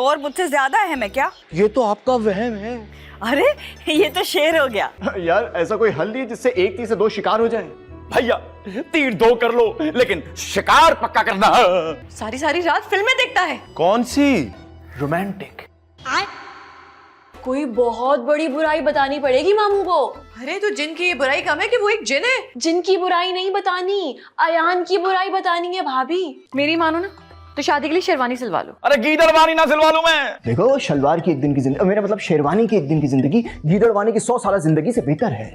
और मुझसे ज्यादा अहम है क्या? ये तो आपका वहम है। अरे ये तो शेर हो गया। यार ऐसा कोई हल नहीं जिससे एक तीर से दो शिकार हो जाए। भैया तीर दो कर लो लेकिन शिकार पक्का करना। सारी सारी रात फिल्में देखता है। कौन सी? रोमांटिक। कोई बहुत बड़ी बुराई बतानी पड़ेगी मामू को। अरे तो जिन की ये बुराई कम है कि वो एक जिन है। जिन की बुराई नहीं बतानी, अयान की बुराई बतानी है भाभी। मेरी मानो ना तो शादी के लिए शेरवानी सिलवा लो। अरे गीदड़वानी ना सिलवा लूं मैं। देखो शलवार की एक दिन की जिंदगी, मेरा मतलब शेरवानी की एक दिन की जिंदगी गीदड़वानी की 100 साल जिंदगी से बेहतर है।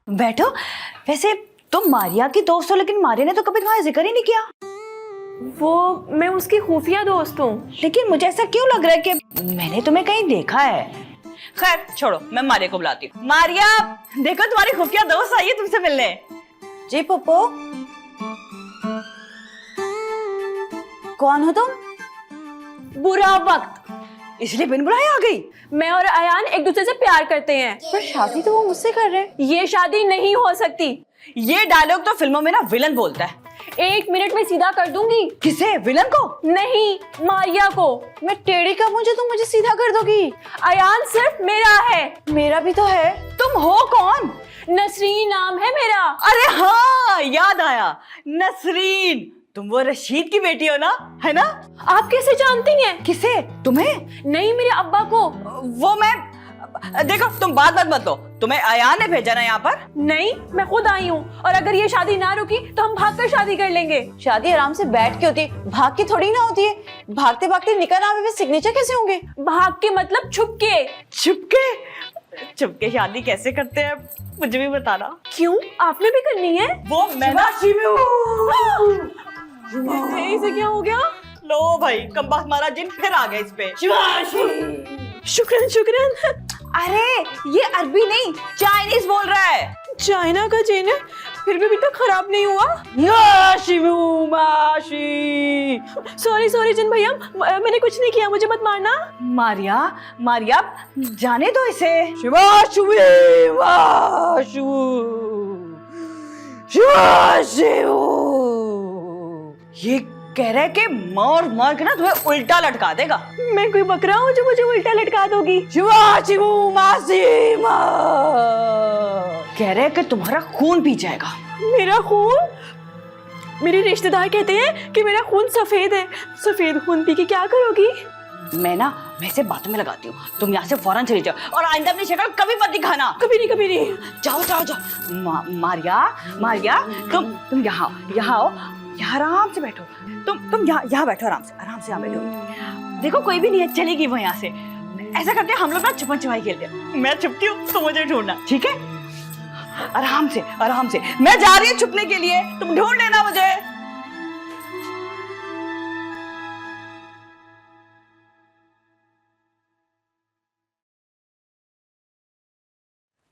बैठो। वैसे तुम मारिया की दोस्त हो लेकिन मारिया ने तो कभी तुम्हारा जिक्र ही नहीं किया। वो मैं उसकी खुफिया दोस्त हूँ। लेकिन मुझे ऐसा क्यों लग रहा है कि मैंने तुम्हें कहीं देखा है। खैर छोड़ो, मैं मारिया को बुलाती हूँ। मारिया देखो तुम्हारी खुफिया दोस्त आई है तुमसे मिलने। जी पप्पो। कौन हो तुम? बुरा वक्त। इसलिए बिन बुलाए आ गई? मैं और अयान एक दूसरे से प्यार करते हैं, पर शादी तो वो मुझसे कर रहे हैं। ये शादी नहीं हो सकती। ये डायलॉग तो फिल्मों में ना विलन बोलता है। 1 मिनट में सीधा कर दूंगी। किसे? विलन को? नहीं, मारिया को। मैं टेढ़ी का मुझे तुम मुझे सीधा कर दोगी? अयान सिर्फ मेरा है। मेरा भी तो है। तुम हो कौन? नसरीन नाम है मेरा। अरे हाँ याद आया, नसरीन। तुम वो रशीद की बेटी हो ना, है ना? आप कैसे जानती हैं? किसे? तुम्हें? नहीं, मेरे अब्बा को। वो मैं देखो तुम बात मत लो। तुम्हें अयान ने भेजा ना यहाँ पर? नहीं, मैं खुद आई हूँ। और अगर ये शादी ना रुकी तो हम भागकर शादी कर लेंगे। शादी आराम से बैठ के होती है, भाग के थोड़ी ना होती है। भागते भागते निकाह नामे में सिग्नेचर कैसे होंगे? भाग के मतलब छुपके। छुपके? छुपके शादी कैसे करते हैं मुझे भी बताना। क्यों, आपने भी करनी है? वो मैं ना इसे क्या हो गया? लो भाई, कम्बख्त मारा जिन फिर आ गया इस पे। शुक्रान शुक्रान। अरे ये अरबी नहीं चाइनीज बोल रहा है। चाइना का जिन है, फिर भी अभी तक खराब नहीं हुआ। सॉरी सॉरी जिन भैया, मैंने कुछ नहीं किया, मुझे मत मारना। मारिया मारिया जाने दो इसे। ये कह रहा है कि मार मार के ना तुम्हें उल्टा लटका देगा। मैं कोई बकरा हूँ जो मुझे उल्टा लटका दोगी? कह रहे हैं कि तुम्हारा खून पी जाएगा। मेरा खून? मेरे रिश्तेदार कहते हैं कि मेरा खून सफेद है। सफेद खून पी के क्या करोगी? मैं इसे बातों में लगाती हूँ। तुम यहाँ से फौरन चली जाओ और आइंदा अपनी शक्ल कभी मत दिखाना। कभी नहीं, कभी नहीं। जाओ जाओ जाओ। मारिया तुम यहाँ आओ, यहाँ आराम से बैठो। तुम यहाँ बैठो, आराम से यहाँ बैठो। देखो कोई भी नहीं है, चलेगी वो यहाँ से। ऐसा करते हैं हम लोग ना छुपन छुपाई खेलते हैं। मैं छुपती हूँ तो मुझे ढूंढना, ठीक है? आराम से मैं जा रही हूँ छुपने के लिए, तुम ढूंढ लेना मुझे।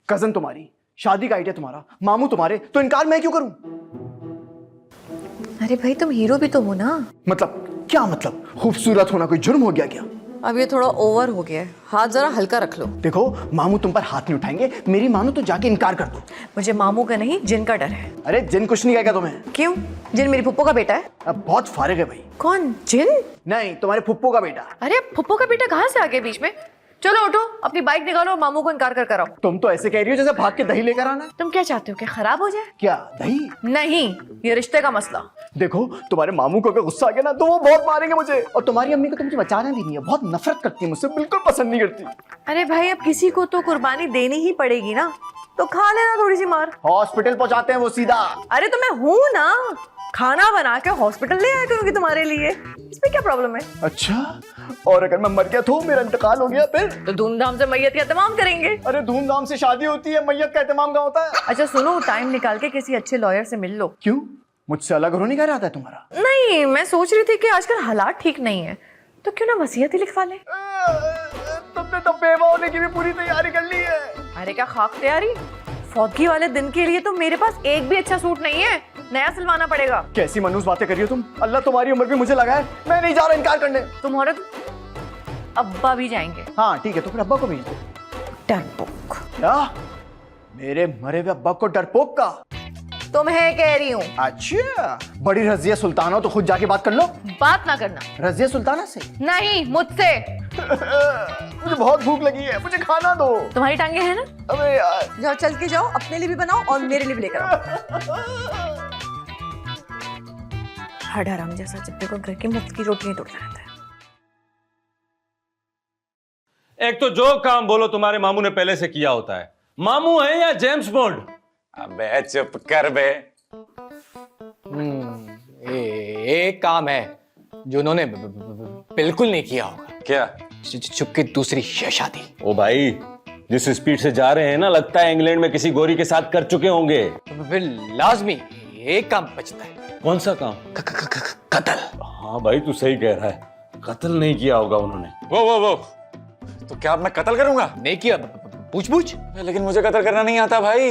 कजन तुम्हारी, शादी का आइडिया तुम्हारा, मामू तुम्हारे, तो इनकार मैं क्यों करूं? अरे भाई तुम हीरो भी तो हो ना। मतलब क्या मतलब? खूबसूरत होना कोई जुर्म हो गया क्या? अब ये थोड़ा ओवर हो गया है, हाथ जरा हल्का रख लो। देखो मामू तुम पर हाथ नहीं उठाएंगे, मेरी मानो तो जाके इनकार कर दो। मुझे मामू का नहीं जिन का डर है। अरे जिन कुछ नहीं कहेगा तुम्हें। क्यों? जिन मेरी फुप्पो का बेटा है। अब बहुत फारिग है भाई। कौन? जिन? नहीं, तुम्हारे फुप्पो का बेटा। अरे फुप्पो का बेटा कहाँ से आ गया बीच में? चलो उठो, अपनी बाइक निकालो और मामू को इनकार कर कराओ। तुम तो ऐसे कह रही हो जैसे भाग के दही लेकर आना। तुम क्या चाहते हो कि खराब हो जाए? क्या दही? नहीं, ये रिश्ते का मसला। देखो तुम्हारे मामू को अगर गुस्सा आ गया ना तो वो बहुत मारेंगे मुझे। और तुम्हारी अम्मी को तो मुझे बचाना भी नहीं है, बहुत नफरत करती है मुझसे, बिल्कुल पसंद नहीं करती। अरे भाई अब किसी को तो कुर्बानी देनी ही पड़ेगी ना, तो खा लेना थोड़ी सी मार। हॉस्पिटल पहुंचाते हैं वो सीधा। अरे तो मैं हूँ ना, खाना बना के हॉस्पिटल ले आया करूंगी तुम्हारे लिए, इसमें क्या प्रॉब्लम है? अच्छा, और अगर मैं मर गया तो मेरा इंतकाल हो गया फिर? तो धूमधाम से मैयत का एहतमाम करेंगे। अरे धूमधाम से शादी होती है, मैयत का एहतमाम का होता है। अच्छा सुनो, टाइम निकाल के किसी अच्छे लॉयर से मिल लो। क्यों, मुझसे अलग होने का इरादा है तुम्हारा? नहीं, मैं सोच रही थी कि आजकल हालात ठीक नहीं है, तो क्यों ना वसीयत ही लिखवा ले। तुमने तो बेवा होने की भी पूरी तैयारी कर ली है। अरे क्या खाक तैयारी, फौतगी वाले दिन के लिए तो मेरे पास एक भी अच्छा सूट नहीं है। नया सिलवाना पड़ेगा। कैसी मनूस बातें कर रही हो तुम? अल्लाह तुम्हारी उम्र भी मुझे लगा है, मैं नहीं जा रहा इनकार करने। तुम हो रहे अब्बा भी जाएंगे। हाँ ठीक है, तो फिर अब्बा को भेज दो। डरपोक। क्या? मेरे मरे हुए अब्बा को डरपोक का? तुम्हें कह रही हूँ। अच्छा, बड़ी रजिया सुल्ताना हो तो खुद जाके बात कर लो। बात ना करना। रजिया सुल्ताना से? नहीं, मुझसे। मुझे बहुत भूख लगी है, मुझे खाना दो। तुम्हारी टांगे हैं ना? अबे यार। जाओ चल के जाओ, अपने लिए भी बनाओ और मेरे लिए भी लेकर आओ। हर हराम जैसा जब देखो घर की मुफ्त की रोटियां तोड़ता रहता है। एक तो जो काम बोलो तुम्हारे मामू ने पहले से किया होता है। मामू है या जेम्स बॉन्ड? अबे चुप कर बे। एक काम है जो उन्होंने बिल्कुल नहीं किया होगा। क्या? चुपके दूसरी शादी। ओ भाई, जिस स्पीड से जा रहे हैं ना, लगता है इंग्लैंड में किसी गोरी के साथ कर चुके होंगे। फिर लाजमी एक काम बचता है। कौन सा काम? कत्ल। हाँ भाई, तू सही कह रहा है, कत्ल नहीं किया होगा उन्होंने। वो तो क्या अब मैं कत्ल करूंगा? नहीं किया, पूछ। लेकिन मुझे कत्ल करना नहीं आता भाई।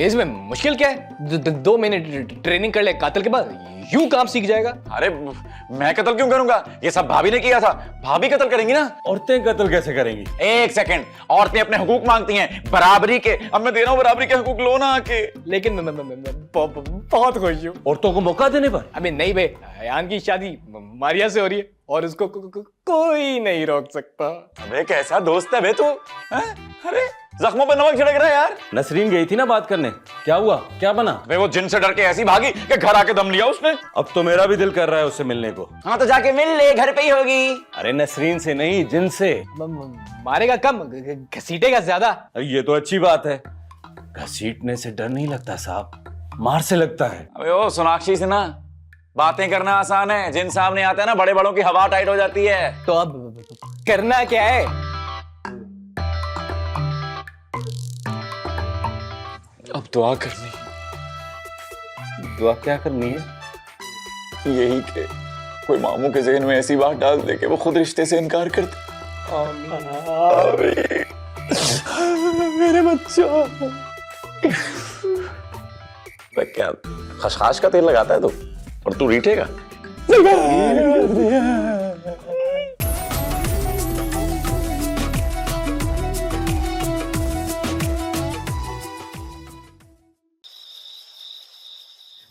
इसमें मुश्किल क्या है? 2 महीने ट्रेनिंग कर ले, कत्ल के बाद यूं काम सीख जाएगा। अरे मैं कत्ल क्यों करूंगा? ये सब भाभी ने किया था, भाभी कत्ल करेंगी ना। औरतें कत्ल कैसे करेंगी? एक सेकंड, औरतें अपने हकूक मांगती हैं बराबरी के। अब मैं दे रहा हूं बराबरी के हकूक, लो ना आके। लेकिन मैं बहुत खुश हूँ औरतों को मौका देने पर। अबे नहीं बे, अयान की शादी मारिया से हो रही है और उसको कोई नहीं रोक सकता। अबे कैसा दोस्त है बे तू? अरे जख्मों पे नमक छिड़क रहा है यार। नसरीन गई थी ना बात करने, क्या हुआ, क्या बना? बे वो जिन से डर के ऐसी भागी कि घर आके दम लिया उसने। अब तो मेरा भी दिल कर रहा है उससे मिलने को। हाँ तो जाके मिल ले, घर पे ही होगी। अरे नसरीन से नहीं, जिन से। मारेगा कम, घसीटेगा ज्यादा। ये तो अच्छी बात है। घसीटने से डर नहीं लगता साहब, मार से लगता है। अबे ओ सोनाक्षी से ना बातें करना आसान है, जिन सामने आता है ना बड़े बड़ों की हवा टाइट हो जाती है। तो अब करना क्या है? अब दुआ करनी। दुआ क्या करनी है? यही कि कोई मामू के जहन में ऐसी बात डाल दे कि वो खुद रिश्ते से इनकार कर दे। मेरे बच्चों। क्या खसखस का तेल लगाता है तू, और तू रीठेगा?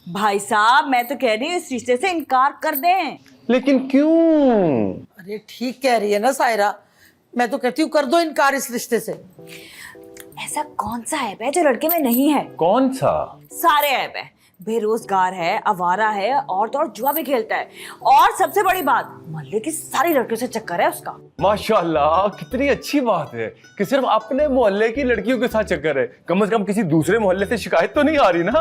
भाई साहब, मैं तो कह रही हूँ इस रिश्ते से इनकार कर दें। लेकिन क्यों? अरे ठीक कह रही है ना सायरा, मैं तो कहती हूँ कर दो इनकार इस रिश्ते से। ऐसा कौन सा ऐप है जो लड़के में नहीं है? कौन सा? सारे ऐप है। बेरोजगार है, आवारा है, और तो और जुआ भी खेलता है, और सबसे बड़ी बात, मोहल्ले की सारी लड़कियों से चक्कर है उसका। माशाल्लाह, कितनी अच्छी बात है कि सिर्फ अपने मोहल्ले की लड़कियों के साथ चक्कर है। कम से कम किसी दूसरे मोहल्ले से शिकायत तो नहीं आ रही ना।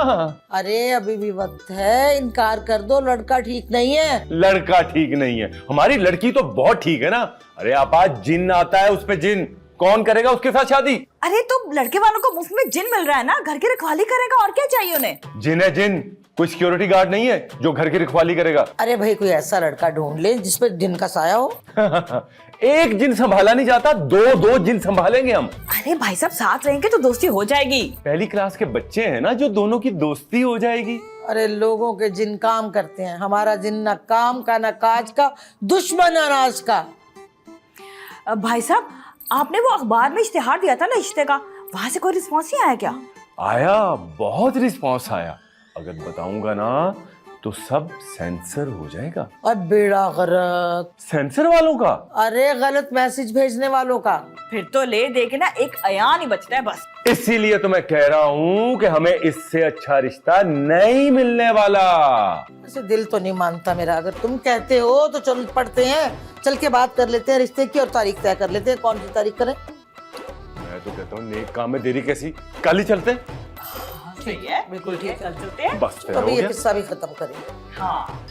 अरे अभी भी वक्त है, इनकार कर दो, लड़का ठीक नहीं है। लड़का ठीक नहीं है? हमारी लड़की तो बहुत ठीक है ना। अरे आपा, जिन आता है उस पे जिन, कौन करेगा उसके साथ शादी? अरे तो लड़के वालों को मुफ्त में जिन मिल रहा है ना, घर की रखवाली करेगा, और क्या चाहिए उन्हें? जिन है जिन, कोई सिक्योरिटी गार्ड नहीं है जो घर की रखवाली करेगा। अरे भाई कोई ऐसा लड़का ढूंढ ले जिसपे दिन का साया हो। एक जिन संभाला नहीं जाता, दो जिन संभालेंगे हम। अरे भाई साहब, साथ रहेंगे तो दोस्ती हो जाएगी। पहली क्लास के बच्चे हैं ना, जो दोनों की दोस्ती हो जाएगी। अरे लोगों के जिन काम करते हैं, हमारा जिन ना काम का ना काज का, दुश्मन अनाज का। भाई साहब, आपने वो अखबार में इश्तिहार दिया था ना रिश्ते का, वहां से कोई रिस्पॉन्स नहीं आया क्या? आया, बहुत रिस्पॉन्स आया। अगर बताऊंगा ना तो सब सेंसर हो जाएगा। और बेड़ा गर्क। सेंसर वालों का? अरे गलत मैसेज भेजने वालों का। फिर तो ले दे के ना एक अयान ही बचता है बस। इसीलिए तो मैं कह रहा हूं कि हमें इससे अच्छा रिश्ता नहीं मिलने वाला। ऐसे दिल तो नहीं मानता मेरा, अगर तुम कहते हो तो चल पड़ते हैं, चल के बात कर लेते हैं रिश्ते की और तारीख तय कर लेते हैं। कौन सी तारीख करें? मैं तो कहता हूँ नेक काम में देरी कैसी, कल ही चलते हैं। सही है, बिल्कुल ठीक, चल चलते हैं। बस फिर हो अभी ये गया। किस्सा भी खत्म करें। हाँ।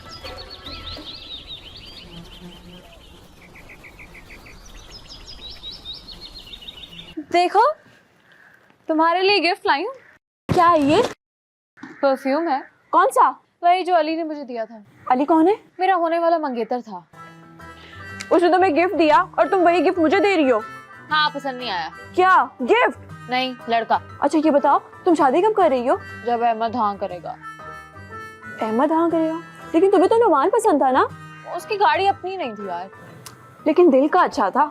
देखो, तुम्हारे लिए गिफ्ट लाई हूँ। क्या है ये? परफ्यूम है। कौन सा? वही जो अली ने मुझे दिया था। अली कौन है? मेरा होने वाला मंगेतर था। उसने तुम्हें गिफ्ट दिया और तुम वही गिफ्ट मुझे दे रही हो? हाँ, पसंद नहीं आया। क्या गिफ्ट? नहीं, लड़का। अच्छा ये बताओ, तुम शादी कब कर रही हो? जब अहमद हाँ करेगा। अहमद हाँ करेगा, लेकिन तुम्हें तो नुमान पसंद था ना। उसकी गाड़ी अपनी नहीं थी यार। लेकिन दिल का अच्छा था।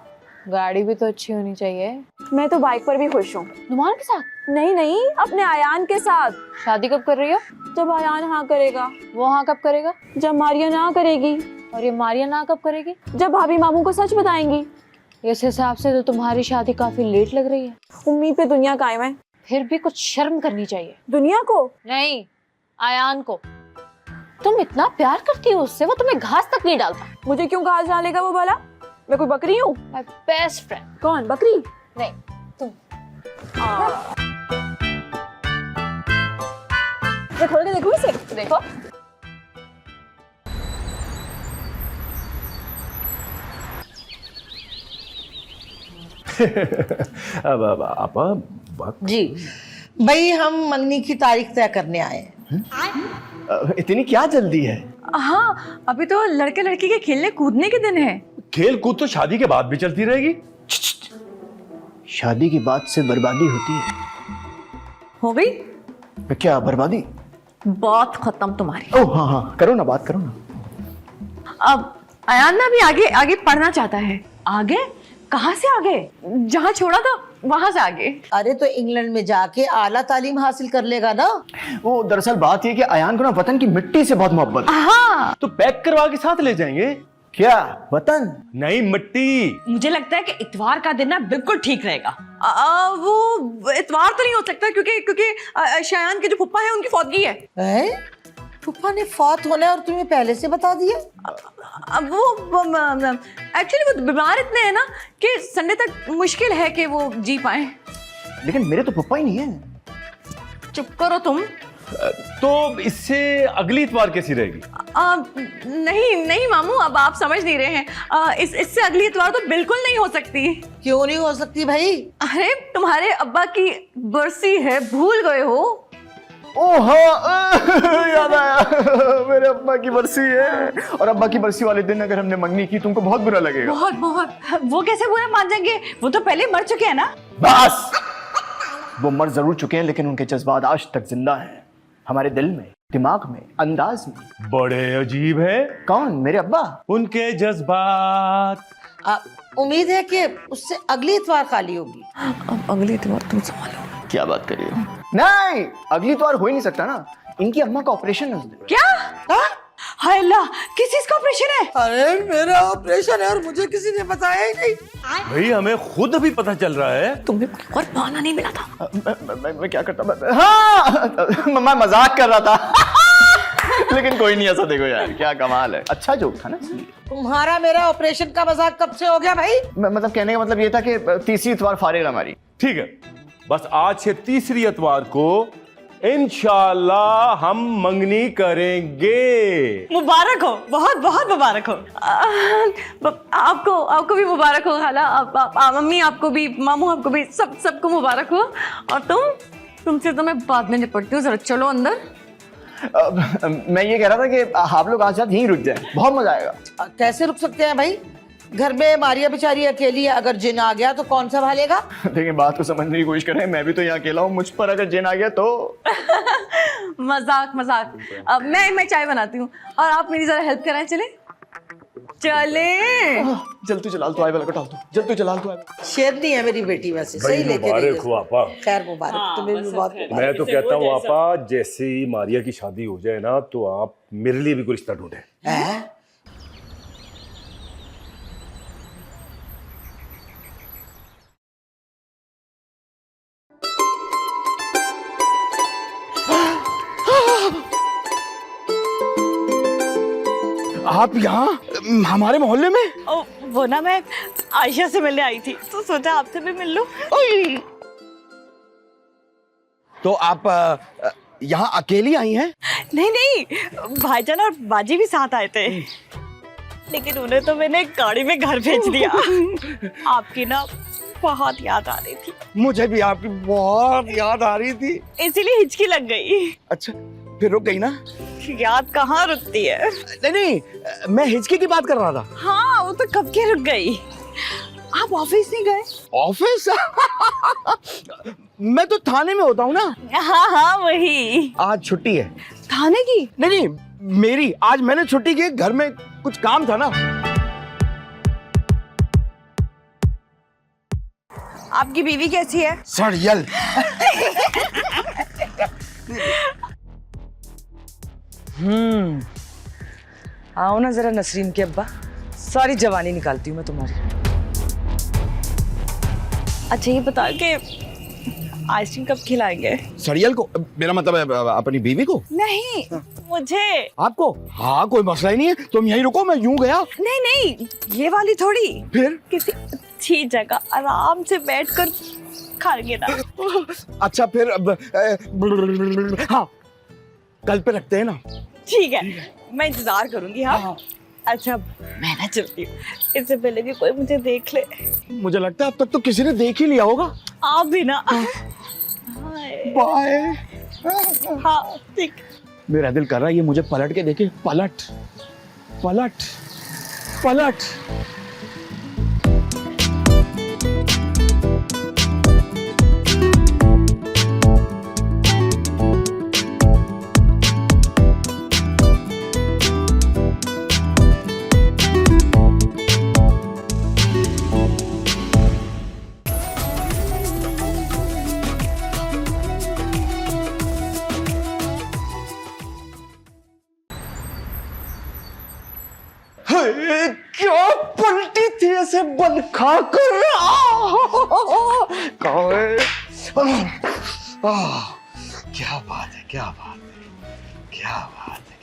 गाड़ी भी तो अच्छी होनी चाहिए। मैं तो बाइक पर भी खुश हूँ। नुमान के साथ? नहीं नहीं, अपने आयान के साथ। शादी कब कर रही हो? जब आयान हाँ करेगा। वो हाँ कब करेगा? जब मारिया ना करेगी। और ये मारिया ना कब करेगी? जब भाभी मामू को सच बताएंगी। इस हिसाब से तो तुम्हारी शादी काफी लेट लग रही है। उम्मीद पे दुनिया कायम है। फिर भी कुछ शर्म करनी चाहिए। दुनिया को नहीं, आयान को। तुम इतना प्यार करती हो उससे, वो तुम्हें घास तक नहीं डालता। मुझे क्यों घास डालेगा वो भला? मैं कोई बकरी हूँ? My best friend. कौन बकरी? नहीं, तुम। मैं खोल के देखूँ इसे? देखो। अब आपा बात जी भाई, हम मंगनी की तारीख तय करने आए हैं। इतनी क्या जल्दी है? हाँ, अभी तो लड़के लड़की के खेलने कूदने के दिन है। खेल कूद तो शादी के बाद भी चलती रहेगी। शादी की बात से बर्बादी होती है। हो गई क्या बर्बादी? बात खत्म तुम्हारी। ओह हाँ हाँ, करो ना, बात करो ना। अब अयान ना भी आगे आगे पढ़ना चाहता है। आगे? कहाँ से आगे? जहाँ छोड़ा था वहां से आगे। अरे तो इंग्लैंड में जाके आला तालीम हासिल कर लेगा ना। वो दरअसल बात ये कि अयान को ना वतन की मिट्टी से बहुत मोहब्बत है। हाँ, तो पैक करवा के साथ ले जाएंगे। क्या वतन? नहीं, मिट्टी। मुझे लगता है कि इतवार का दिन ना बिल्कुल ठीक रहेगा। वो इतवार तो नहीं हो सकता क्योंकि शायान के जो फुप्पा है उनकी फौतगी है। फूफा ने फौत होना है और तुम्हें पहले से बता दिया? अब वो एक्चुअली वो बीमार इतने हैं ना कि संडे तक मुश्किल है कि वो जी पाए। लेकिन मेरे तो पप्पा ही नहीं है। चुप करो तुम। तो इससे अगली इतवार कैसी रहेगी? नहीं नहीं मामू, अब आप समझ नहीं रहे हैं। इससे अगली इतवार तो बिल्कुल नहीं हो सकती। क्यों नहीं हो सकती भाई? अरे तुम्हारे अब्बा की बरसी है, भूल गए हो? ओह हाँ, याद आया, मेरे अब्बा की बरसी है। और अब्बा की बरसी वाले दिन अगर हमने मंगनी की तुमको बहुत बुरा लगेगा। बहुत बहुत। वो कैसे बुरा मान जाएंगे? वो तो पहले मर चुके हैं ना। बस, वो मर जरूर चुके हैं लेकिन उनके जज्बात आज तक जिंदा हैं, हमारे दिल में, दिमाग में, अंदाज में। बड़े अजीब है। कौन? मेरे अब्बा। उनके जज्बात। उम्मीद है कि उससे अगली इतवार खाली होगी। अब अगली इतवार तुम संभालो। क्या बात कर रही हो? नहीं, अगली इतवार हो ही नहीं सकता ना, इनकी अम्मा का ऑपरेशन है उस दिन। क्या? हाय अल्लाह, किस चीज का ऑपरेशन है? अरे मेरा ऑपरेशन है और मुझे किसी ने बताया ही नहीं। भाई हमें खुद अभी पता चल रहा है। तुम्हें कोई और बहाना नहीं मिला था? मैं क्या करता? हाँ, मैं मजाक कर रहा था। लेकिन कोई नहीं, ऐसा देखो यार, क्या कमाल है, अच्छा जोक था ना इसलिए। तुम्हारा मेरा ऑपरेशन का मजाक कब से हो गया भाई? मतलब कहने का मतलब ये था कि तीसरी इतवार फारिग हमारी। ठीक है, बस आज से तीसरी इतवार को इंशाल्लाह हम मंगनी करेंगे। मुबारक हो, बहुत बहुत मुबारक हो। आपको भी मुबारक हो खाला, मम्मी आपको भी, मामू आपको भी, सबको मुबारक हो। और तुमसे तो मैं बाद में निपटती हूँ, जरा चलो अंदर। मैं ये कह रहा था कि आप लोग आज रात यहीं रुक जाएं, बहुत मजा आएगा। कैसे रुक सकते हैं भाई? घर में मारिया बेचारी अकेली है, अगर जिन आ गया तो कौन संभालेगा? देखिए, बात को समझने की कोशिश करें, मैं भी तो यहाँ अकेला हूँ, मुझ पर अगर जिन आ गया तो। मजाक मजाक। अब मैं चाय बनाती हूँ और आप मेरी जरा हेल्प कराएं। चले जल्द तू चलाल तो आए वाला को डाल दो, जल्द तू चलाल तो आए। शेरनी है मेरी बेटी, वैसे सही लेके गई है। आपा। खैर मुबारक, तुम्हें भी बहुत मुबारक। मैं तो कहता हूँ आपा, जैसे ही मारिया की शादी हो जाए ना तो आप मेरे लिए भी कोई रिश्ता ढूंढे। हैं? आप यहाँ हमारे मोहल्ले में? ओ, वो ना मैं आयशा से मिलने आई थी तो सोचा आपसे भी मिल लूं। तो आप यहाँ अकेली आई हैं? नहीं नहीं, भाईजान और बाजी भी साथ आए थे, लेकिन उन्हें तो मैंने गाड़ी में घर भेज दिया। आपकी ना बहुत याद आ रही थी। मुझे भी आपकी बहुत याद आ रही थी, इसीलिए हिचकी लग गई। अच्छा, फिर रुक गई ना? याद कहाँ रुकती है? नहीं, मैं हिचकी की बात कर रहा था। हाँ, वो तो कब के रुक गई। आप ऑफिस नहीं गए? ऑफिस? मैं तो थाने में होता हूँ ना। हाँ हाँ, वही। आज छुट्टी है, थाने की? नहीं नहीं, मेरी। आज मैंने छुट्टी की, घर में कुछ काम था ना। आपकी बीवी कैसी है? सड़ियल। आओ ना जरा नसरीन के अब्बा, सारी जवानी निकालती हूँ मैं तुम्हारी। अच्छा ये बता के आइसक्रीम कब खिलाएंगे? सड़ियल को? मेरा मतलब है अपनी बीवी को। नहीं, मुझे। आपको? हाँ, कोई मसला ही नहीं है, तुम यहीं रुको, मैं यूं गया। नहीं नहीं, ये वाली थोड़ी। फिर? किसी अच्छी जगह आराम से बैठकर खाएंगे ना। अच्छा फिर हाँ, कल पे रखते हैं ना। ठीक है, मैं इंतजार करूंगी। हाँ अच्छा, मैं ना चलती हूँ, इससे पहले कि कोई मुझे देख ले। मुझे लगता है अब तक तो किसी ने देख ही लिया होगा। आप भी ना। बाय। हाँ ठीक। मेरा दिल कर रहा है ये मुझे पलट के देखे। पलट पलट पलट। क्या पलटी थी ऐसे बल खाकर। क्या बात है, क्या बात है, क्या बात है।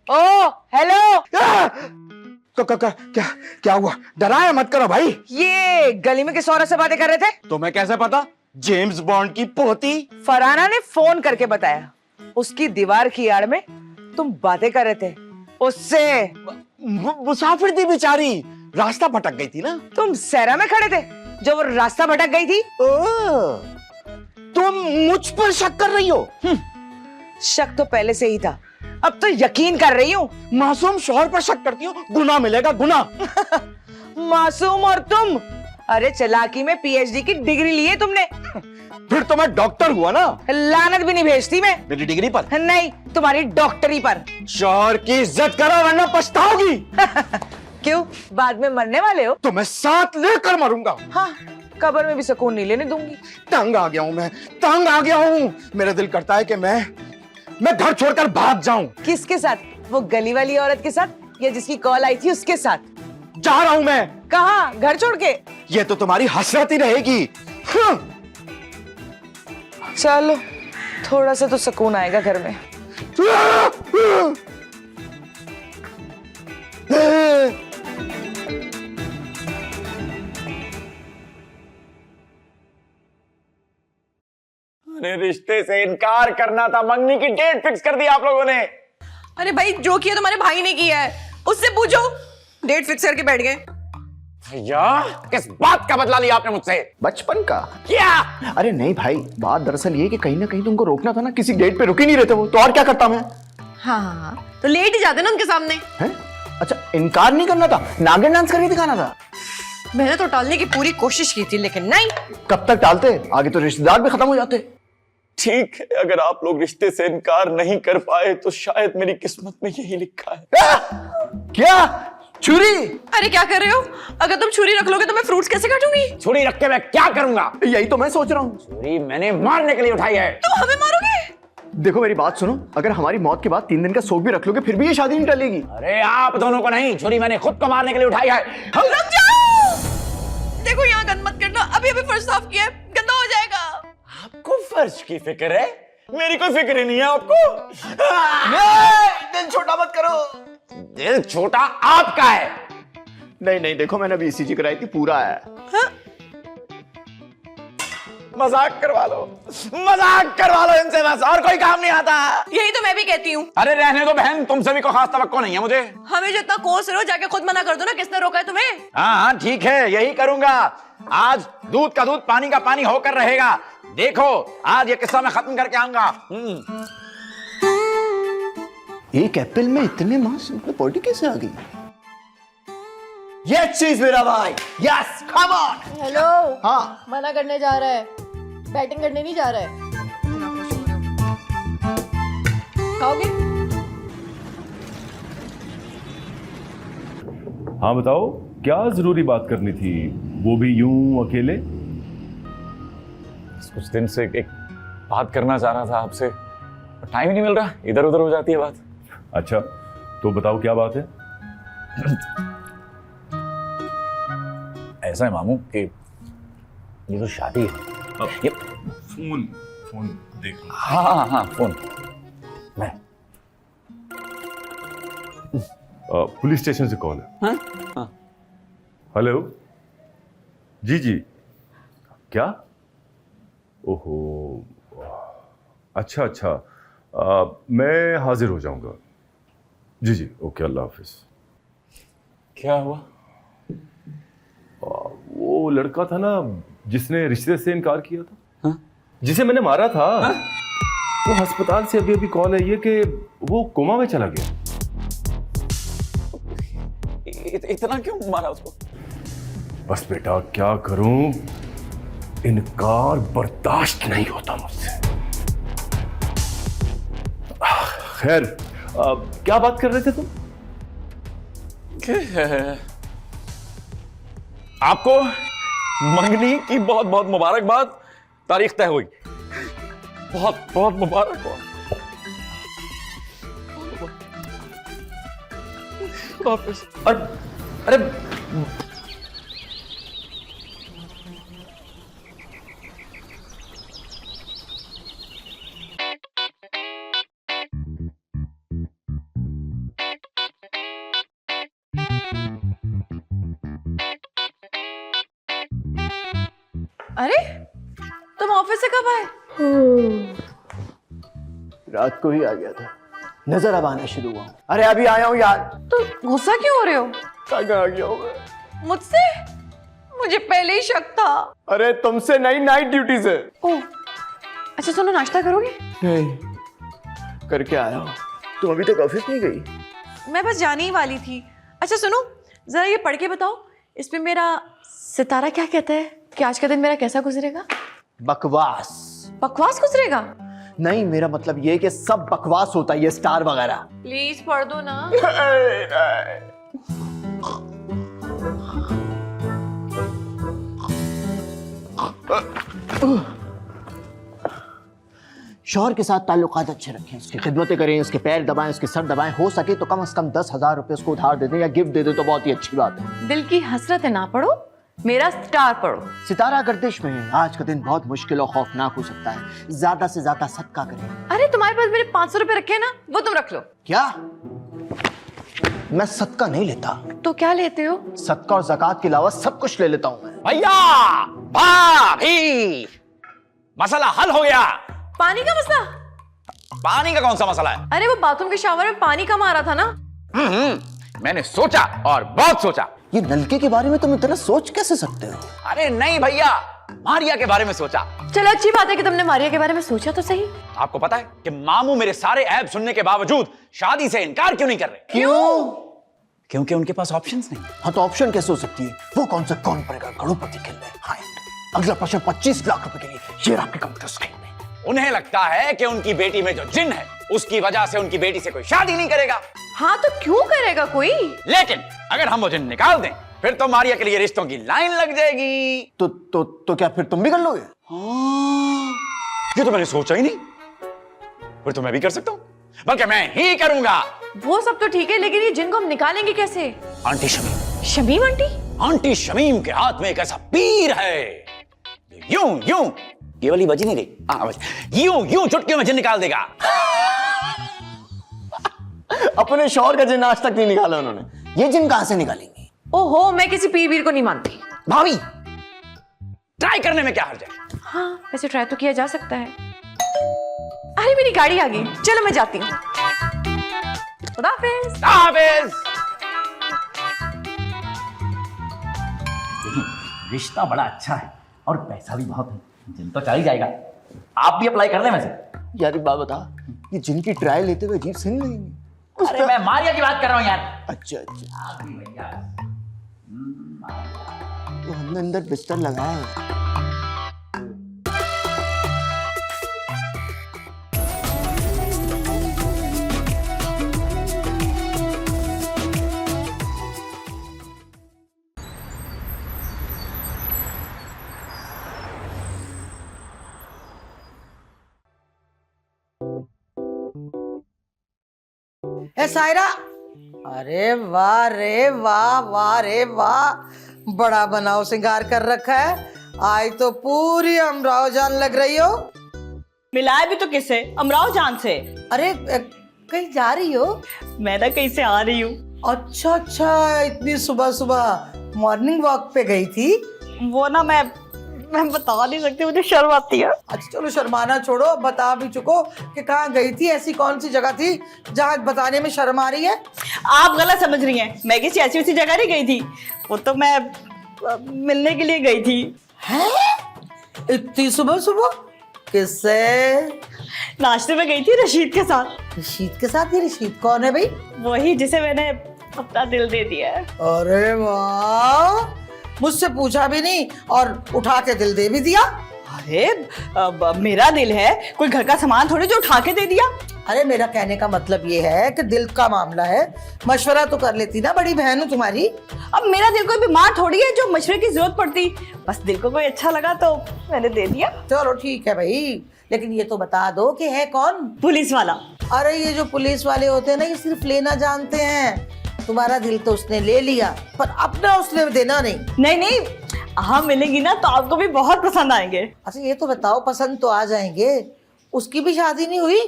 ओ हेलो, क्या हुआ? डराया मत करो भाई। ये गली में किस औरत से बातें कर रहे थे? तुम्हें कैसे पता? जेम्स बॉन्ड की पोती फरहाना ने फोन करके बताया, उसकी दीवार की आड़ में तुम बातें कर रहे थे उससे। मुसाफिर थी बेचारी, रास्ता भटक गई थी ना। तुम सहरा में खड़े थे जो वो रास्ता भटक गई थी। तुम मुझ पर शक कर रही हो? शक तो पहले से ही था, अब तो यकीन कर रही हूँ। मासूम शौहर पर शक करती हो, गुनाह मिलेगा, गुनाह। मासूम और तुम? अरे चालाकी में पीएचडी की डिग्री ली है तुमने। फिर तो मैं डॉक्टर हुआ ना। लानत भी नहीं भेजती मैं मेरी डिग्री पर, नहीं तुम्हारी डॉक्टरी पर। शौहर की इज्जत करो वरना पछताओगी। क्यों, बाद में मरने वाले हो? तो मैं साथ लेकर मरूंगा। हाँ, कब्र में भी सुकून नहीं लेने दूंगी। तंग आ गया हूँ मैं, तंग आ गया हूँ। मेरा दिल करता है कि मैं घर छोड़कर भाग जाऊं। किसके साथ? वो गली वाली औरत के साथ या जिसकी कॉल आई थी उसके साथ? जा रहा हूं मैं। कहाँ? घर छोड़ के? ये तो तुम्हारी हसरत ही रहेगी। चलो, थोड़ा सा तो सुकून आएगा घर में। अरे रिश्ते से इनकार करना था, मंगनी की डेट फिक्स कर दी आप लोगों ने। अरे भाई, जो किया तुम्हारे भाई ने किया है, उससे पूछो। डेट फिक्स करके बैठ गए। भैया, किस बात का बदला लिया आपने मुझसे? बचपन का। क्या? अरे नहीं भाई, बात दरअसल ये कि कहीं ना कहीं तुमको रोकना था ना, किसी डेट पे रुक ही नहीं रहते वो, तो और क्या करता मैं? हाँ, तो लेट ही जाते ना उनके सामने। है? अच्छा, इनकार नहीं करना था, नागिन डांस करके दिखाना था। मैंने तो टालने की पूरी कोशिश की थी, लेकिन नहीं। कब तक टालते? आगे तो रिश्तेदार भी खत्म हो जाते। ठीक है, अगर आप लोग रिश्ते से इनकार नहीं कर पाए तो शायद मेरी किस्मत में यही लिखा है। क्या? छुरी? अरे क्या कर रहे हो? अगर तुम छुरी रख लोगे तो मैं फ्रूट्स कैसे काटूंगी? छुरी रख के मैं क्या करूंगा? यही तो मैं सोच रहा हूँ। छुरी मैंने मारने के लिए उठाई है। तुम हमें मारोगे? देखो मेरी बात सुनो, अगर हमारी मौत के बाद 3 दिन का शोक भी रख लोगे फिर भी ये शादी नहीं टलेगी। अरे आप दोनों को नहीं, छुरी मैंने खुद को मारने के लिए उठाई है। रुक जाओ! देखो यहाँ गंद मत करना, अभी अभी फर्श साफ किया है, गंदा हो जाएगा। आपको फर्श की फिक्र है, मेरी कोई फिक्र ही नहीं है आपको। दिल छोटा मत करो। दिल छोटा आपका है। नहीं नहीं, देखो मैंने अभी ECG कराई थी, पूरा है। मजाक करवा लो, मजाक करवा लो इनसे, बस और कोई काम नहीं आता। यही तो मैं भी कहती हूँ। अरे रहने दो बहन, तुम सभी को खास तवक्को नहीं है मुझे। हमें जितना कोस रहे हो, जाके खुद मना कर दो ना, किसने रोका है तुम्हें? हाँ हाँ ठीक है, यही करूंगा। आज दूध का दूध, पानी का पानी होकर रहेगा। देखो आज ये किस्सा मैं खत्म करके आऊंगा। एक एप्पल में इतने मांस, बॉडी कैसे आ गई? ये चीज मेरा भाई। Yes, come on. हेलो। हाँ, मना करने जा रहा है, बैटिंग करने नहीं जा रहा है। खाओगे? हाँ बताओ, क्या जरूरी बात करनी थी, वो भी यूं अकेले? कुछ दिन से एक बात करना चाह रहा था आपसे, टाइम ही नहीं मिल रहा, इधर उधर हो जाती है बात। अच्छा, तो बताओ क्या बात है? ऐसा है मामू कि ये तो शादी है। ये फोन देख लो। हाँ फोन। मैं पुलिस स्टेशन से कॉल है। हाँ। हेलो जी जी, क्या? ओहो, अच्छा अच्छा, मैं हाजिर हो जाऊंगा। जी जी, ओके, अल्लाह हाफिज। क्या हुआ? वो लड़का था ना जिसने रिश्ते से इनकार किया था, हाँ? जिसे मैंने मारा था, हाँ? वो अस्पताल से अभी अभी कॉल है ये कि वो कोमा में चला गया। इतना क्यों मारा उसको? बस बेटा क्या करूं, इनकार बर्दाश्त नहीं होता मुझसे। खैर, क्या बात कर रहे थे तुम? आपको मंगनी की बहुत बहुत मुबारकबाद, तारीख तय हुई। बहुत बहुत मुबारकबाद। अरे अरे तुम ऑफिस से कब आए? रात को ही आ गया था, नजर अब आना शुरू हुआ। अरे अभी आया हूँ यार। तो गुस्सा क्यों हो रहे हो कहाँ आ गया हूँ मैं? मुझसे? मुझे पहले ही शक था। अरे तुमसे नहीं, नाइट ड्यूटी से। ओह अच्छा, सुनो, नाश्ता करोगे? नहीं, करके आया हूँ। तुम अभी तक ऑफिस नहीं गई? मैं बस जाने ही वाली थी। अच्छा सुनो, जरा ये पढ़ के बताओ, इसमें मेरा सितारा क्या कहता है कि आज का दिन मेरा कैसा गुजरेगा? बकवास। बकवास गुजरेगा? नहीं, मेरा मतलब ये कि सब बकवास होता है, ये स्टार वगैरह। प्लीज पढ़ दो ना। शौहर के साथ ताल्लुकात अच्छे रखें, उसकी खिदमतें करें, उसके पैर दबाएं, उसके सर दबाएं, हो सके तो कम से कम 10,000 रुपए उसको उधार दे दें या गिफ्ट दे दें तो बहुत ही अच्छी बात है। दिल की हसरत ना पढ़ो, मेरा स्टार पढ़ो। सितारा गर्दिश में है, आज का दिन बहुत मुश्किल और खौफनाक हो सकता है। ज्यादा से ज्यादा सदका करें। अरे तुम्हारे पास मेरे 500 रुपए रखे हैं ना, वो तुम रख लो। क्या? मैं सदका नहीं लेता। तो क्या लेते हो? सदका और ज़कात के अलावा सब कुछ ले लेता हूँ मैं। भैया, भाभी, मसला हल हो गया। पानी का मसला? पानी का कौन सा मसला है? अरे वो बाथरूम के शावर में पानी कम आ रहा था ना। मैंने सोचा और बहुत सोचा। ये नलके के बारे में तुम इतना सोच कैसे सकते हो? अरे नहीं भैया, मारिया के बारे में सोचा। चलो अच्छी बात है कि तुमने मारिया के बारे में सोचा तो सही। आपको पता है कि मामू मेरे सारे ऐब सुनने के बावजूद शादी से इनकार क्यों नहीं कर रहे? क्यों? क्योंकि उनके पास ऑप्शंस नहीं। हाँ तो ऑप्शन कैसे हो सकती है? वो कौन पड़ेगा करोड़पति खेलने? हाँ, अगला प्रश्न 25 लाख रुपए के लिए, ये आपके कंप्यूटर स्क्रीन में। उन्हें लगता है कि उनकी बेटी में जो जिन है उसकी वजह से उनकी बेटी से कोई शादी नहीं करेगा। हाँ तो क्यों करेगा कोई? लेकिन अगर हम वो जिन निकाल दें फिर तो मारिया के लिए रिश्तों की लाइन लग जाएगी। तो क्या फिर तुम भी कर लोगे? हाँ, ये तो मैंने सोचा ही नहीं। फिर तो मैं भी कर सकता हूँ, बल्कि मैं ही करूंगा। वो सब तो ठीक है, लेकिन ये जिन को हम निकालेंगे कैसे? Aunty Shamim. Shamim aunty? Aunty Shamim के हाथ में एक ऐसा पीर है, यूं यूं, ये वाली बजी नहीं रही, यूं यूं चुटकियों में जिन निकाल देगा। अपने शौहर का जिन आज तक नहीं निकाला उन्होंने, ये जिन कहां से निकालेंगे? ओहो, मैं किसी पीर वीर को नहीं मानती। भाभी, ट्राई करने में क्या हर्ज है? हाँ वैसे ट्राई तो किया जा सकता है। अरे मेरी गाड़ी आ गई, चलो मैं जाती हूँ। खुदा हाफिज। हाफिज। रिश्ता बड़ा अच्छा है और पैसा भी बहुत है, जिन तो चल ही जाएगा। आप भी अप्लाई कर दें वैसे। यार एक बात बता, ये जिनकी ट्रायल लेते हुए अजीब से नहीं लगेंगे? अरे मैं मारिया की बात कर रहा हूँ यार। अच्छा तो हमने अंदर बिस्तर लगाया है। ए सायरा, अरे वाह रे वाह, वाह रे वाह, बड़ा बनाओ श्रृंगार कर रखा है। आज तो पूरी अमराव जान लग रही हो। मिलाए भी तो किससे? अमराव जान से। अरे कहीं जा रही हो? मैं ना कहीं से आ रही हूँ। अच्छा अच्छा, इतनी सुबह सुबह मॉर्निंग वॉक पे गई थी? वो ना मैं बता नहीं सकती, मुझे शर्म आती है। अच्छा चलो शर्माना छोड़ो, बता भी चुको कि कहाँ गई थी। ऐसी कौन सी जगह थी जहाँ बताने में शर्म आ रही है? आप गलत समझ रही हैं, मैं किसी ऐसी वैसी जगह नहीं गई थी। वो तो मैं मिलने के लिए गई थी। हैं? इतनी सुबह सुबह? किससे? नाश्ते में गई थी रशीद के साथ। रशीद के साथ? ये रशीद कौन है भाई? वही जिसे मैंने अपना दिल दे दिया है। अरे वाह, मुझसे पूछा भी नहीं और उठा के दिल दे भी दिया। अरे मेरा दिल है, कोई घर का सामान थोड़ी जो उठा के दे दिया। अरे मेरा कहने का मतलब ये है कि दिल का मामला है, मशवरा तो कर लेती ना, बड़ी बहन हूँ तुम्हारी। अब मेरा दिल कोई बीमार थोड़ी है जो मशवरे की जरूरत पड़ती, बस दिल को कोई अच्छा लगा तो मैंने दे दिया। चलो ठीक है भाई, लेकिन ये तो बता दो कि है कौन? पुलिस वाला। अरे ये जो पुलिस वाले होते हैं ना, ये सिर्फ लेना जानते हैं। तुम्हारा दिल तो उसने ले लिया, पर अपना उसने देना नहीं। नहीं नहीं, हाँ मिलेगी ना तो आपको भी बहुत पसंद आएंगे। अच्छा ये तो बताओ, पसंद तो आ जाएंगे, उसकी भी शादी नहीं हुई?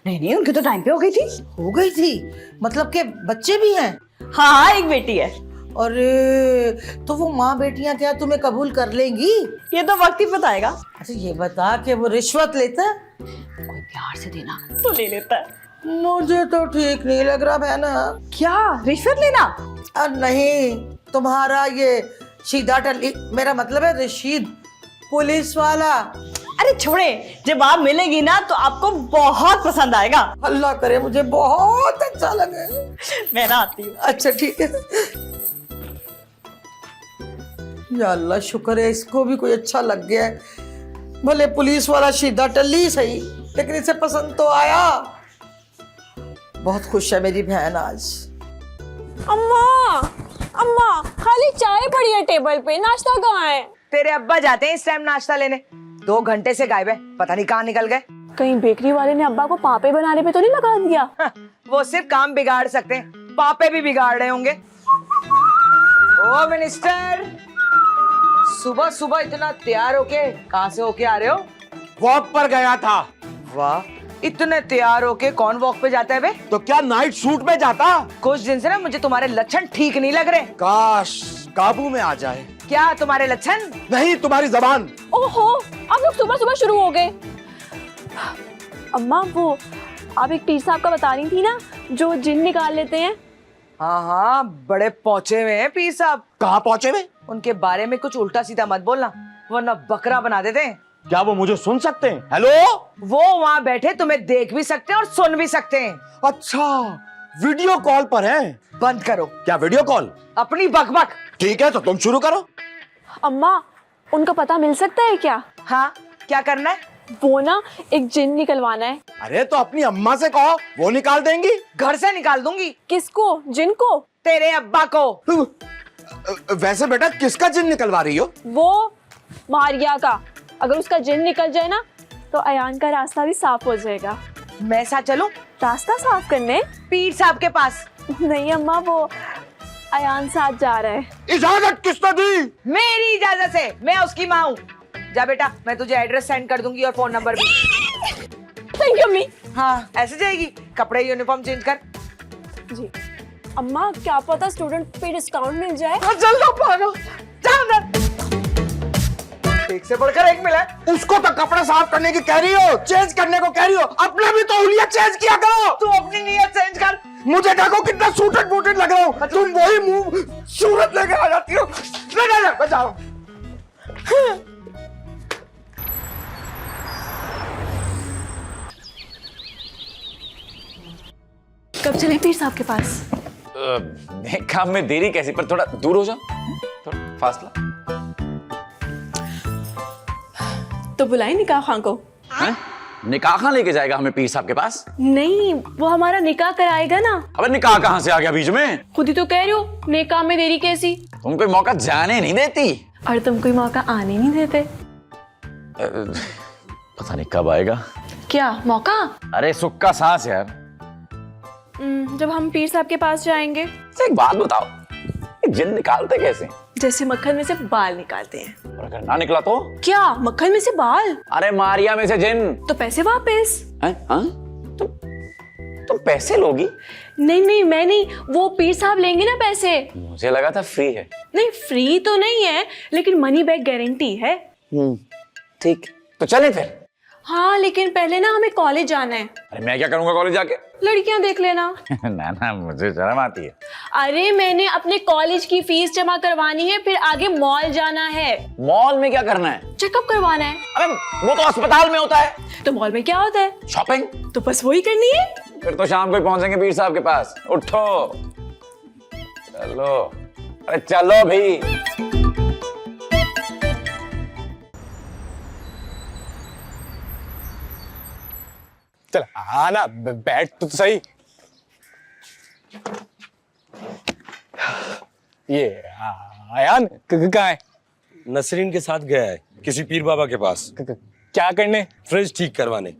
नहीं नहीं, उनकी तो टाइम पे हो गई थी। हो गई थी? मतलब के बच्चे भी हैं? हाँ हाँ, एक बेटी है। अरे तो वो माँ बेटियां क्या तुम्हें कबूल कर लेंगी? ये तो वक्त ही बताएगा। अच्छा ये बता कि वो रिश्वत लेता है? कोई प्यार से देना तो ले लेता है। मुझे तो ठीक नहीं लग रहा बहना। क्या रिश्वत लेना? नहीं, तुम्हारा ये शीदा टल्ली, मेरा मतलब है रशीद पुलिस वाला। अरे छोड़े, जब आप मिलेगी ना तो आपको बहुत पसंद आएगा। अल्लाह करे मुझे बहुत अच्छा लगे। मैं ना आती हूँ। अच्छा ठीक है। या अल्लाह शुक्र है इसको भी कोई अच्छा लग गया है। भले पुलिस वाला शीदा टल्ली सही, लेकिन इसे पसंद तो आया। बहुत खुश है मेरी बहन आज। अम्मा, अम्मा खाली चाय पड़ी है टेबल पे, नाश्ता कहाँ है? तेरे अब्बा जाते हैं इस टाइम नाश्ता लेने, 2 घंटे से गायब है, पता नहीं कहाँ निकल गए। कहीं बेकरी वाले ने अब्बा को पापे बनाने पे तो नहीं लगा दिया? वो सिर्फ काम बिगाड़ सकते हैं, पापे भी बिगाड़ रहे होंगे। ओ मिनिस्टर, सुबह सुबह इतना तैयार होके कहाँ से होके आ रहे हो? वॉक पर गया था। वाह, इतने तैयार होके कौन वॉक पे जाता है बे? तो क्या नाइट शूट में जाता? कुछ दिन से ना मुझे तुम्हारे लक्षण ठीक नहीं लग रहे। काश काबू में आ जाए। क्या तुम्हारे लक्षण? नहीं, तुम्हारी जबान। ओहो, आप लोग सुबह सुबह शुरू हो गए। अम्मा वो आप एक पीर साहब का बता रही थी ना, जो जिन निकाल लेते हैं। हाँ हाँ, बड़े पहुंचे हुए हैं पीर साहब। कहाँ पहुँचे हुए? उनके बारे में कुछ उल्टा सीधा मत बोलना, वरना बकरा बना देते हैं। क्या वो मुझे सुन सकते हैं? हेलो, वो वहाँ बैठे तुम्हें देख भी सकते हैं और सुन भी सकते हैं। अच्छा वीडियो कॉल पर है। बंद करो। क्या वीडियो कॉल? अपनी बकबक। ठीक है तो तुम शुरू करो। अम्मा उनका पता मिल सकता है क्या? हाँ, क्या करना है? वो ना एक जिन निकलवाना है। अरे तो अपनी अम्मा से कहो, वो निकाल देंगी। घर से निकाल दूंगी। किसको? जिन को? तेरे अब्बा को। वैसे बेटा किसका जिन निकलवा रही हो? वो मारिया का। अगर उसका जिन निकल जाए ना तो अयान का रास्ता भी साफ हो जाएगा। मैं साथ चलूं? रास्ता साफ करने? पीर साहब के पास। नहीं अम्मा, वो अयान साथ जा रहा है। इजाजत किसने दी? मेरी इजाजत से, मैं उसकी माँ हूँ। जा बेटा, मैं तुझे एड्रेस सेंड कर दूंगी और फोन नंबर भी। थैंक यू अम्मी। हाँ ऐसे जाएगी? कपड़े यूनिफॉर्म चेंज कर। जी अम्मा, क्या पता स्टूडेंट पे डिस्काउंट मिल जाए। चल दो पागल, जा अंदर। एक से बढ़कर एक मिला। उसको तो कपड़े साफ करने की कह रही हो, चेंज करने को कह रही हो, अपने भी तो हुलिया चेंज किया करो। तू अपनी नीयत चेंज कर। मुझे देखो कितना सूटेड बूटेड लग रहा हूँ, तुम वही मुंह सूरत लेके आ जाती हो। नहीं बचाओ। कब चले पीर साहब के पास? काम में देरी कैसी, पर थोड़ा दूर हो जाओ, थोड़ा फासला। तो बुलाए निकाह खां को। हैं? निकाह कहाँ लेके जाएगा हमें पीर साहब के पास? नहीं, वो हमारा निकाह कराएगा ना। अबे निकाह कहाँ से आ गया बीच में? खुद ही तो कह रही हो, निकाह में देरी कैसी? तुम कोई मौका जाने नहीं देती। और तुम कोई मौका आने नहीं देते। पता नहीं कब आएगा। क्या मौका? अरे सुख का सांस यार। जब हम पीर साहब के पास जाएंगे, अच्छा, एक बात बताओ, ये जिन निकालते कैसे? जैसे मक्खन में से बाल निकालते हैं। और अगर ना निकला तो? क्या मक्खन में से बाल? अरे मारिया में से जिन। तो पैसे वापस। हैं? हाँ? तुम पैसे लोगी? नहीं नहीं, मैं नहीं, वो पीर साहब लेंगे ना पैसे। मुझे लगा था फ्री है। नहीं, फ्री तो नहीं है, लेकिन मनी बैक गारंटी है। ठीक, तो चले फिर। हाँ, लेकिन पहले ना हमें कॉलेज जाना है। अरे मैं क्या करूंगा कॉलेज जाके? लड़कियां देख लेना। ना मुझे शर्म आती है। अरे मैंने अपने कॉलेज की फीस जमा करवानी है, फिर आगे मॉल जाना है। मॉल में क्या करना है? चेकअप करवाना है। अरे वो तो अस्पताल में होता है। तो मॉल में क्या होता है? शॉपिंग। तो बस वही करनी है। फिर तो शाम को ही पहुंचेंगे पीर साहब के पास। उठो चलो, अरे चलो भी। चल आना, बैठ तो सही। ये आयान कहाँ है? नसरीन के साथ गया है किसी पीर बाबा के पास। क्या करने? फ्रिज ठीक करवाने।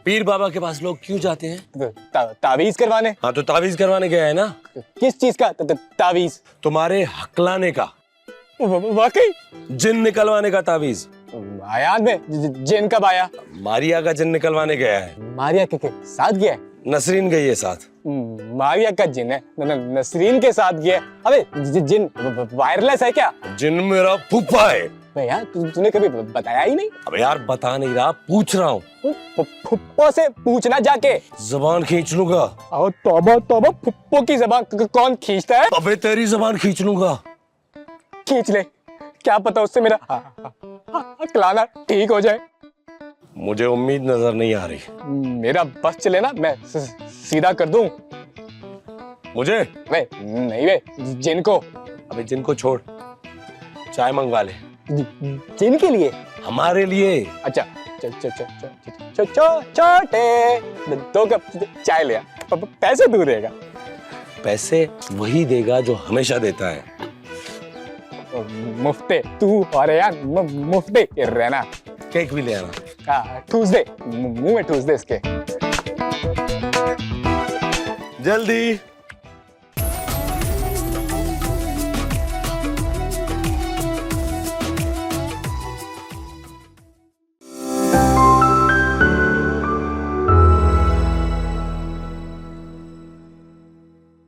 पीर बाबा के पास लोग क्यों जाते हैं? तावीज करवाने। हाँ तो तावीज करवाने गया है ना। किस चीज का तावीज? तुम्हारे हकलाने का, वाकई जिन निकलवाने का तावीज। आयान में जिन कब आया? मारिया का जिन निकलवाने गया है। मारिया के साथ गया है? नसरीन गई है साथ। मारिया का जिन है, नसरीन के साथ गया है। अबे जिन वायरलेस है क्या? जिन मेरा फूफा है। यार तूने कभी बताया ही नहीं। अबे यार बता नहीं रहा, पूछ रहा हूँ। फुप्पो से पूछना जाके। जबान खींच लूंगा। और तौबा तौबा, फुप्पो की जबान कौन खींचता है? अबे तेरी जबान खींच लूंगा। खींच ले, क्या पता उससे मेरा अकलाना ठीक हो जाए। मुझे उम्मीद नजर नहीं आ रही। मेरा बस चले ना, मैं सीधा कर दूं। मुझे? वे नहीं वे, जिनको। अबे जिनको छोड़, चाय मंगवा ले। जिनके लिए? हमारे लिए। अच्छा छोटे 2 कप चाय ले आ, पैसे दूर रहेगा। पैसे वही देगा जो हमेशा देता है। मुफ्ते तू और यार मुफ्ते रहना। केक भी ले आना। ठूस दे, मुंह में ठूस दे इसके। जल्दी।